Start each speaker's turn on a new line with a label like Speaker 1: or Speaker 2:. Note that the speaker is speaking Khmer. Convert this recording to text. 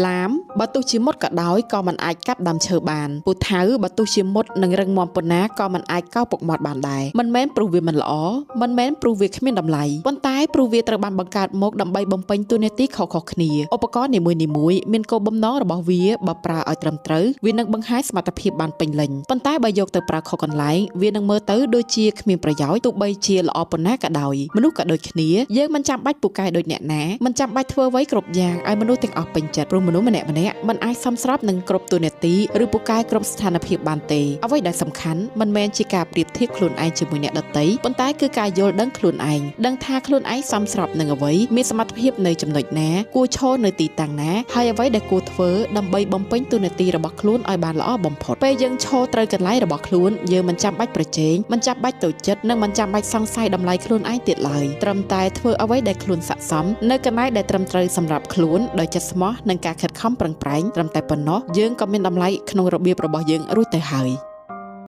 Speaker 1: ឡាមបើទោះជាមុតក៏ដោយក៏មិនអាចកាប់ដើមឈើបានពូថៅបើទោះជាមុតនឹងរឹងមាំប៉ុណ្ណាក៏មិនអាចកោរពុកមាត់បានដែរមិនមែនព្រោះវាមិនល្អមិនមែនព្រោះវាគ្មានតម្លៃប៉ុន្តែព្រោះវាត្រូវបានបង្កើតមកដើម្បីបំពេញតួនាទីខុសៗគ្នាឧបករណ៍នីមួយៗមានគោលបំណងរបស់វាបើប្រើឲ្យត្រឹមត្រូវវានឹងបង្ហាញសមត្ថភាពបានពេញលេញប៉ុន្តែបើយកទៅប្រើខុសកន្លែងវានឹងមើលទៅដូចជាគ្មានប្រយោជន៍ទោះបីជាល្អប៉ុណ្ណាក៏ដោយមនុស្សក៏ដូចគ្នាយើងមិនចាំបាច់ពូកែដូចអ្នកណាមិនចាំបាច់ធ្វើអ្វីគ្រប់យ៉ាងឲ្យមនុស្សទាំងអស់ពេញចិត្តព្រោះមនុស្សម្នាក់ៗមិនអាចសមស្របនឹងគ្រប់តួនាទីឬពូកែគ្រប់ស្ថានភាពបានទេអ្វីដែលសំខាន់មិនមែនជាការប្រៀបធៀបខ្លួនឯងជាមួយអ្នកដទៃប៉ុន្តែគឺការយល់ដឹងខ្លួនឯងដឹងថាខ្លួនឯងសមស្របនឹងអ្វីមានសមត្ថភាពនៅចំណុចណាគួរឈរនៅទីតាំងណាហើយអ្វីដែលគួរធ្វើដើម្បីបំពេញតួនាទីរបស់ខ្លួនឲ្យបានល្អបំផុតពេលយើងឈរត្រូវកន្លែងរបស់ខ្លួនយើងមិនចាំបាច់ប្រជែងមិនចាំបាច់តូចចិត្តនិងមិនចាំបាច់សង្ស័យតម្លៃខ្លួនឯងទៀតឡើយត្រឹមតែធ្វើអ្វីដែលខ្លួនស័ក្តិសមនៅកន្លែងដែលត្រឹមត្រូវសម្រាប់ខ្លួនដោយចិត្តស្មោះនិងការខិតខំប្រឹងប្រែងត្រឹមតែប៉ុណ្ណោះយើងក៏មានតម្លៃក្នុងរបៀបរបស់យើងរួចទៅហើយ